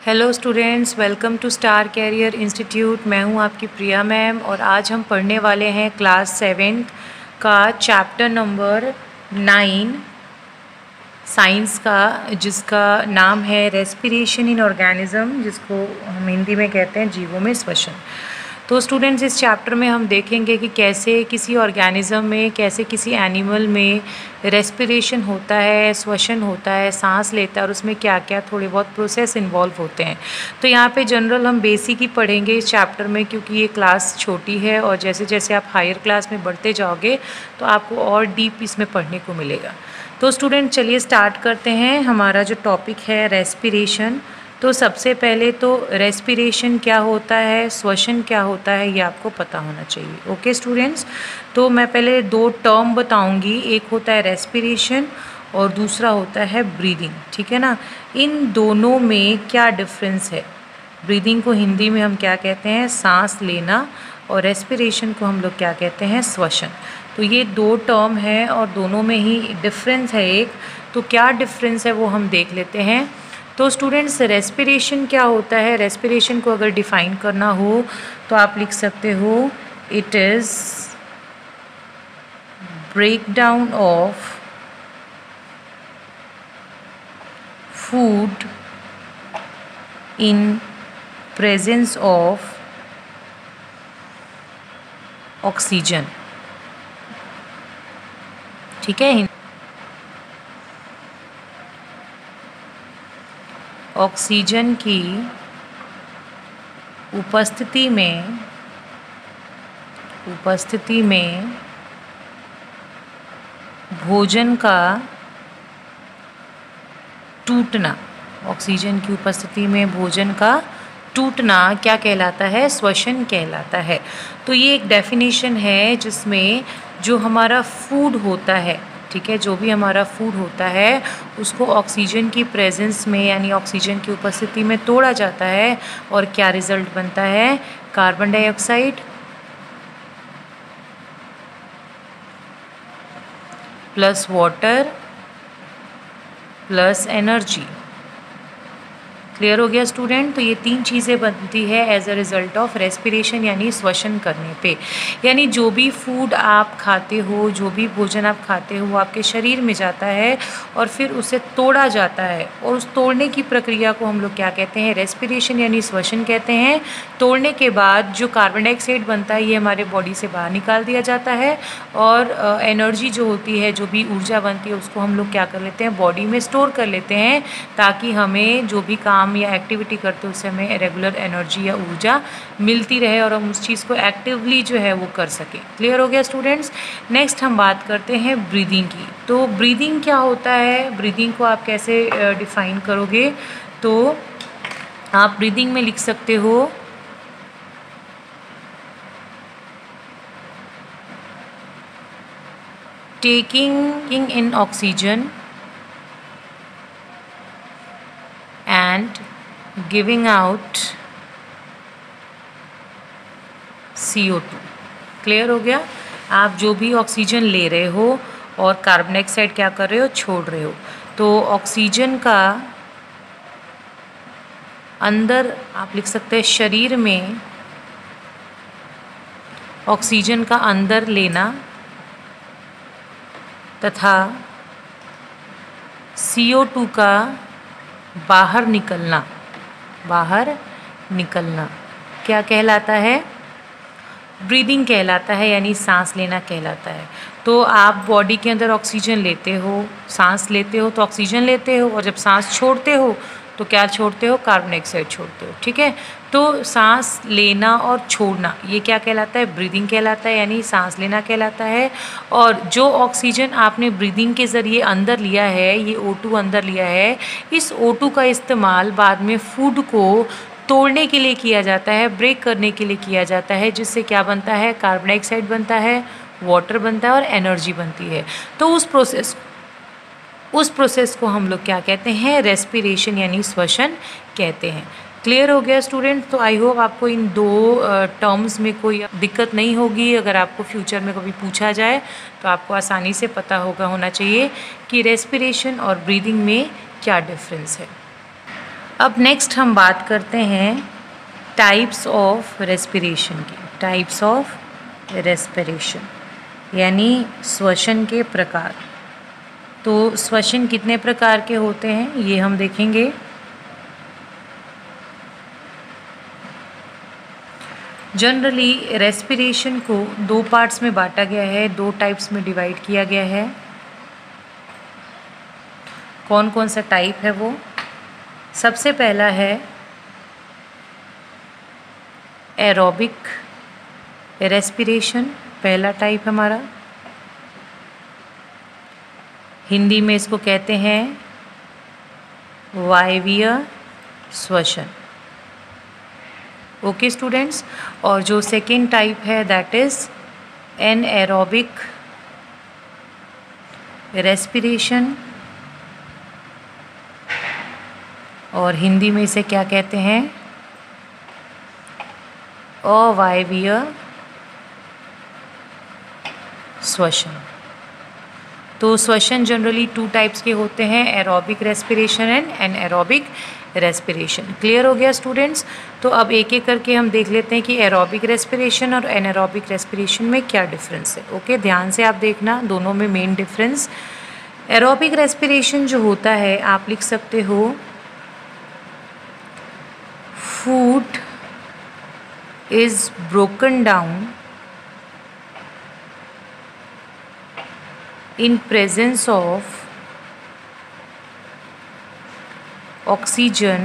Hello students, welcome to star career institute. मैं हूं आपकी प्रिया मैम और आज हम पढ़ने वाले हैं क्लास 7th का चैप्टर नंबर 9 साइंस का, जिसका नाम है रेस्पिरेशन इन ऑर्गेनिज्म, जिसको हम हिंदी में कहते हैं जीवों में श्वसन। तो स्टूडेंट्स, इस चैप्टर में हम देखेंगे कि कैसे किसी ऑर्गेनिज्म में, कैसे किसी एनिमल में रेस्पिरेशन होता है, श्वसन होता है, सांस लेता है और उसमें क्या क्या थोड़े बहुत प्रोसेस इन्वॉल्व होते हैं। तो यहाँ पे जनरल हम बेसिक ही पढ़ेंगे इस चैप्टर में, क्योंकि ये क्लास छोटी है और जैसे जैसे आप हायर क्लास में बढ़ते जाओगे तो आपको और डीप इसमें पढ़ने को मिलेगा। तो स्टूडेंट चलिए स्टार्ट करते हैं। हमारा जो टॉपिक है रेस्पिरेशन। तो सबसे पहले तो रेस्पिरेशन क्या होता है, श्वसन क्या होता है, ये आपको पता होना चाहिए। ओके स्टूडेंट्स, तो मैं पहले दो टर्म बताऊंगी। एक होता है रेस्पिरेशन और दूसरा होता है ब्रीदिंग, ठीक है ना। इन दोनों में क्या डिफरेंस है? ब्रीदिंग को हिंदी में हम क्या कहते हैं? सांस लेना। और रेस्पिरेशन को हम लोग क्या कहते हैं? श्वसन। तो ये दो टर्म है और दोनों में ही डिफरेंस है एक। तो क्या डिफरेंस है वो हम देख लेते हैं। तो स्टूडेंट्स, रेस्पिरेशन क्या होता है? रेस्पिरेशन को अगर डिफ़ाइन करना हो तो आप लिख सकते हो, it is breakdown of food in presence of oxygen, ठीक है। ऑक्सीजन की उपस्थिति में भोजन का टूटना, ऑक्सीजन की उपस्थिति में भोजन का टूटना क्या कहलाता है? श्वसन कहलाता है। तो ये एक डेफिनेशन है जिसमें जो हमारा फूड होता है, ठीक है, जो भी हमारा फूड होता है उसको ऑक्सीजन की प्रेजेंस में यानी ऑक्सीजन की उपस्थिति में तोड़ा जाता है और क्या रिजल्ट बनता है? Carbon dioxide plus water plus energy. Clear हो गया स्टूडेंट? तो ये तीन चीज़ें बनती है as a result of respiration यानी श्वसन करने पे। यानी जो भी फूड आप खाते हो, जो भी भोजन आप खाते हो वो आपके शरीर में जाता है और फिर उसे तोड़ा जाता है, और उस तोड़ने की प्रक्रिया को हम लोग क्या कहते हैं? रेस्पिरेशन यानी श्वसन कहते हैं। तोड़ने के बाद जो कार्बन डाइऑक्साइड बनता है ये हमारे बॉडी से बाहर निकाल दिया जाता है और एनर्जी जो होती है, जो भी ऊर्जा बनती है, उसको हम लोग क्या कर लेते हैं? बॉडी में स्टोर कर लेते हैं, ताकि हमें जो भी काम या एक्टिविटी करते हैं उससे हमें रेगुलर एनर्जी या ऊर्जा मिलती रहे और हम उस चीज़ को एक्टिवली जो है वो कर सकें। क्लियर हो गया स्टूडेंट्स? नेक्स्ट हम बात करते हैं ब्रीदिंग की। तो ब्रीदिंग क्या होता है? ब्रीदिंग को आप कैसे डिफाइन करोगे? तो आप ब्रीदिंग में लिख सकते हो, taking in oxygen and giving out CO2। Clear हो गया? आप जो भी ऑक्सीजन ले रहे हो और कार्बन डाइऑक्साइड क्या कर रहे हो? छोड़ रहे हो। तो ऑक्सीजन का अंदर आप लिख सकते हैं, शरीर में ऑक्सीजन का अंदर लेना तथा CO2 का बाहर निकलना क्या कहलाता है? ब्रीदिंग कहलाता है, यानी सांस लेना कहलाता है। तो आप बॉडी के अंदर ऑक्सीजन लेते हो, सांस लेते हो तो ऑक्सीजन लेते हो, और जब सांस छोड़ते हो तो क्या छोड़ते हो? कार्बन डाइऑक्साइड छोड़ते हो, ठीक है। तो सांस लेना और छोड़ना ये क्या कहलाता है? ब्रीदिंग कहलाता है, यानी सांस लेना कहलाता है। और जो ऑक्सीजन आपने ब्रीदिंग के ज़रिए अंदर लिया है, ये O2 अंदर लिया है, इस O2 का इस्तेमाल बाद में फूड को तोड़ने के लिए किया जाता है, ब्रेक करने के लिए किया जाता है, जिससे क्या बनता है? कार्बन डाइऑक्साइड बनता है, वाटर बनता है और एनर्जी बनती है। तो उस प्रोसेस को हम लोग क्या कहते हैं? रेस्पिरेशन यानी श्वसन कहते हैं। क्लियर हो गया स्टूडेंट? तो आई होप आपको इन दो टर्म्स में कोई दिक्कत नहीं होगी। अगर आपको फ्यूचर में कभी पूछा जाए तो आपको आसानी से पता होना चाहिए कि रेस्पिरेशन और ब्रीदिंग में क्या डिफरेंस है। अब नेक्स्ट हम बात करते हैं टाइप्स ऑफ रेस्पिरेशन की। टाइप्स ऑफ रेस्पिरेशन यानी श्वसन के प्रकार। तो श्वसन कितने प्रकार के होते हैं ये हम देखेंगे। जनरली रेस्पिरेशन को दो पार्ट्स में बांटा गया है, दो टाइप्स में डिवाइड किया गया है। कौन कौन सा टाइप है वो? सबसे पहला है एरोबिक रेस्पिरेशन, पहला टाइप हमारा। हिंदी में इसको कहते हैं वायवीय श्वसन। Okay students. और जो सेकेंड टाइप है दैट इज़ एनएरोबिक रेस्पिरेशन, और हिंदी में इसे क्या कहते हैं? अवायवीय श्वसन। तो श्वसन जनरली टू टाइप्स के होते हैं, aerobic respiration and anaerobic respiration. Clear हो गया स्टूडेंट्स? तो अब एक एक करके हम देख लेते हैं कि एरोबिक रेस्पिरेशन और एनारोबिक रेस्पिरेशन में क्या डिफरेंस है। ओके, ध्यान से आप देखना, दोनों में मेन डिफरेंस। एरोबिक रेस्पिरेशन जो होता है आप लिख सकते हो food is broken down in presence of oxygen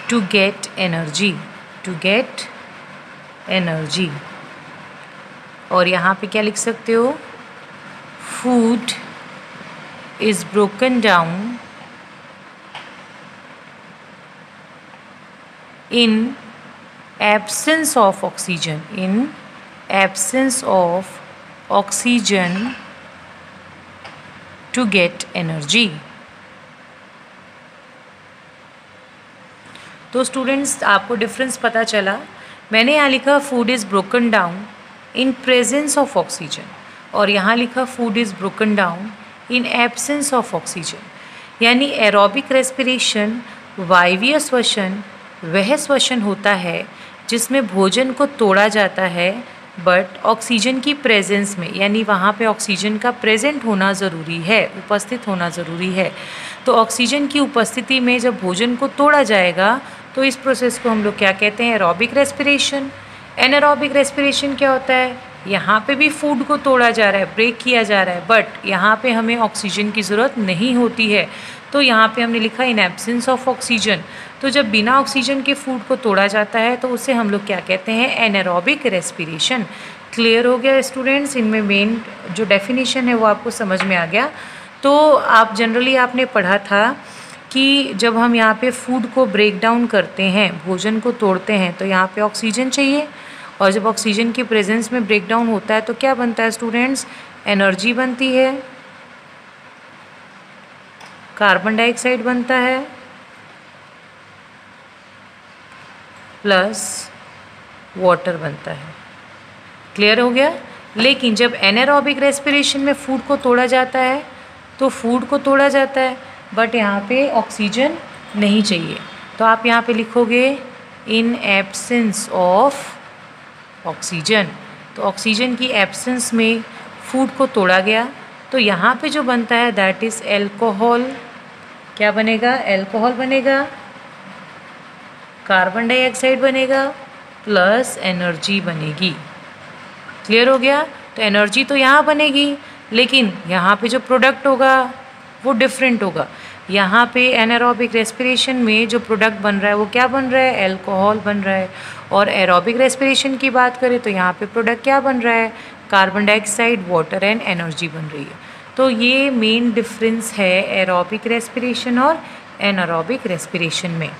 to get energy, और यहाँ पे क्या लिख सकते हो? food is broken down in absence of oxygen, oxygen to get energy। तो स्टूडेंट्स आपको डिफरेंस पता चला। मैंने यहाँ लिखा food is broken down in presence of oxygen, और यहाँ लिखा food is broken down in absence of oxygen. यानी एरोबिक रेस्पिरेशन, वायवीय श्वसन, वह श्वसन होता है जिसमें भोजन को तोड़ा जाता है बट ऑक्सीजन की प्रेजेंस में, यानी वहाँ पे ऑक्सीजन का प्रेजेंट होना ज़रूरी है, उपस्थित होना ज़रूरी है। तो ऑक्सीजन की उपस्थिति में जब भोजन को तोड़ा जाएगा तो इस प्रोसेस को हम लोग क्या कहते हैं? Aerobic respiration. एनारोबिक रेस्पिरेशन क्या होता है? यहाँ पे भी फूड को तोड़ा जा रहा है, ब्रेक किया जा रहा है, बट यहाँ पे हमें ऑक्सीजन की ज़रूरत नहीं होती है। तो यहाँ पे हमने लिखा इन एब्सेंस ऑफ ऑक्सीजन। तो जब बिना ऑक्सीजन के फूड को तोड़ा जाता है तो उसे हम लोग क्या कहते हैं? Anaerobic respiration. क्लियर हो गया स्टूडेंट्स? इनमें मेन जो डेफिनेशन है वो आपको समझ में आ गया। तो आप जनरली आपने पढ़ा था कि जब हम यहाँ पे फूड को ब्रेक डाउन करते हैं, भोजन को तोड़ते हैं, तो यहाँ पे ऑक्सीजन चाहिए, और जब ऑक्सीजन की प्रेजेंस में ब्रेक डाउन होता है तो क्या बनता है स्टूडेंट्स? एनर्जी बनती है, कार्बन डाइऑक्साइड बनता है, प्लस वाटर बनता है। क्लियर हो गया? लेकिन जब एनारोबिक रेस्पिरेशन में फूड को तोड़ा जाता है तो फूड को तोड़ा जाता है बट यहाँ पे ऑक्सीजन नहीं चाहिए, तो आप यहाँ पे लिखोगे इन एब्सेंस ऑफ ऑक्सीजन। तो ऑक्सीजन की एब्सेंस में फूड को तोड़ा गया, तो यहाँ पे जो बनता है दैट इज़ एल्कोहल। क्या बनेगा? एल्कोहल बनेगा, कार्बन डाइऑक्साइड बनेगा, प्लस एनर्जी बनेगी। क्लियर हो गया? तो एनर्जी तो यहाँ बनेगी, लेकिन यहाँ पे जो प्रोडक्ट होगा वो डिफरेंट होगा। यहाँ पे एनारोबिक रेस्पिरेशन में जो प्रोडक्ट बन रहा है वो क्या बन रहा है? एल्कोहल बन रहा है। और एरोबिक रेस्पिरेशन की बात करें तो यहाँ पे प्रोडक्ट क्या बन रहा है? Carbon dioxide, water and energy बन रही है। तो ये मेन डिफरेंस है एरोबिक रेस्पिरेशन और एनारोबिक रेस्पिरेशन में।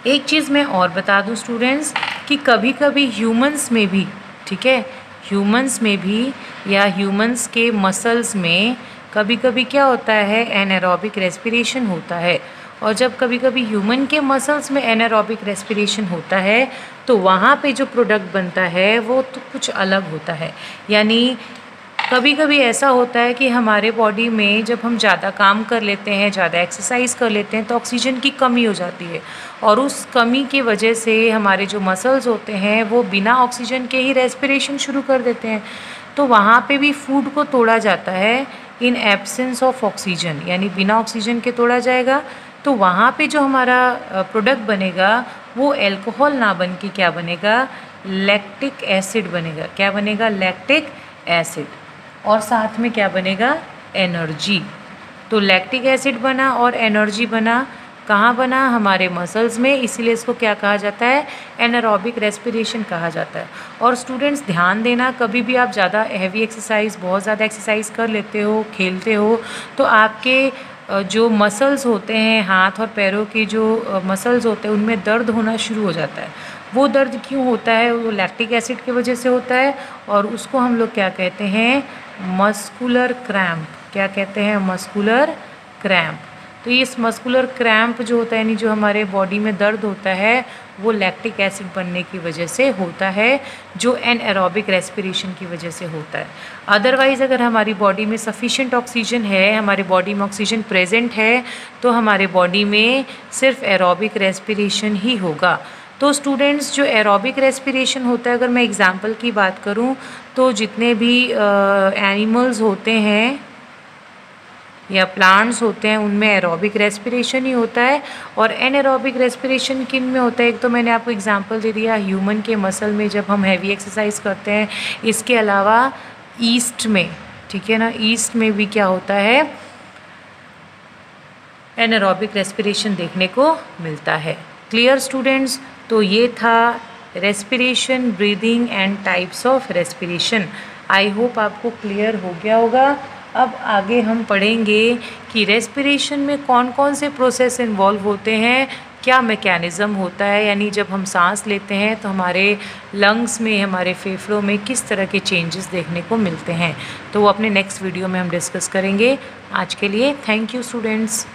एक चीज़ मैं और बता दूं स्टूडेंट्स कि कभी कभी ह्यूमंस में भी, ठीक है, ह्यूमंस में भी या ह्यूमंस के मसल्स में कभी कभी क्या होता है? एनारोबिक रेस्पिरेशन होता है। और जब कभी कभी ह्यूमन के मसल्स में एनारोबिक रेस्पिरेशन होता है तो वहाँ पे जो प्रोडक्ट बनता है वो तो कुछ अलग होता है। यानी कभी कभी ऐसा होता है कि हमारे बॉडी में जब हम ज़्यादा काम कर लेते हैं, ज़्यादा एक्सरसाइज कर लेते हैं, तो ऑक्सीजन की कमी हो जाती है और उस कमी की वजह से हमारे जो मसल्स होते हैं वो बिना ऑक्सीजन के ही रेस्पिरेशन शुरू कर देते हैं। तो वहाँ पे भी फूड को तोड़ा जाता है इन एब्सेंस ऑफ ऑक्सीजन, यानी बिना ऑक्सीजन के तोड़ा जाएगा। तो वहाँ पे जो हमारा प्रोडक्ट बनेगा वो अल्कोहल ना बन के क्या बनेगा, लैक्टिक एसिड बनेगा। क्या बनेगा, लैक्टिक एसिड। और साथ में क्या बनेगा, एनर्जी। तो लैक्टिक एसिड बना और एनर्जी बना, कहाँ बना, हमारे मसल्स में, इसीलिए इसको क्या कहा जाता है, एनारोबिक रेस्पिरेशन कहा जाता है। और स्टूडेंट्स ध्यान देना, कभी भी आप ज़्यादा हैवी एक्सरसाइज, बहुत ज़्यादा एक्सरसाइज कर लेते हो, खेलते हो, तो आपके जो मसल्स होते हैं, हाथ और पैरों के जो मसल्स होते हैं, उनमें दर्द होना शुरू हो जाता है। वो दर्द क्यों होता है, वो लैक्टिक एसिड की वजह से होता है और उसको हम लोग क्या कहते हैं, मस्कुलर क्रैम्प। क्या कहते हैं, मस्कुलर क्रैम्प। तो इस मस्कुलर क्रैम्प जो होता है, यानी जो हमारे बॉडी में दर्द होता है, वो लैक्टिक एसिड बनने की वजह से होता है, जो एनएरोबिक रेस्पिरेशन की वजह से होता है। अदरवाइज़ अगर हमारी बॉडी में सफिशिएंट ऑक्सीजन है, हमारे बॉडी में ऑक्सीजन प्रेजेंट है, तो हमारे बॉडी में सिर्फ एरोबिक रेस्पिरेशन ही होगा। तो स्टूडेंट्स, जो एरोबिक रेस्पिरेशन होता है, अगर मैं एग्जांपल की बात करूं, तो जितने भी एनिमल्स होते हैं या प्लांट्स होते हैं, उनमें एरोबिक रेस्पिरेशन ही होता है। और एनएरोबिक रेस्पिरेशन किन में होता है, एक तो मैंने आपको एग्जांपल दे दिया, ह्यूमन के मसल में जब हम हैवी एक्सरसाइज करते हैं। इसके अलावा ईस्ट में, ठीक है ना, ईस्ट में भी क्या होता है, एनएरोबिक रेस्पिरेशन देखने को मिलता है। Clear students? तो ये था respiration, breathing and types of respiration. I hope आपको क्लियर हो गया होगा। अब आगे हम पढ़ेंगे कि रेस्पिरेशन में कौन कौन से प्रोसेस इन्वॉल्व होते हैं, क्या मैकेनिज़्म होता है, यानी जब हम सांस लेते हैं तो हमारे लंग्स में, हमारे फेफड़ों में किस तरह के चेंजेस देखने को मिलते हैं। तो वो अपने नेक्स्ट वीडियो में हम डिस्कस करेंगे। आज के लिए थैंक यू स्टूडेंट्स।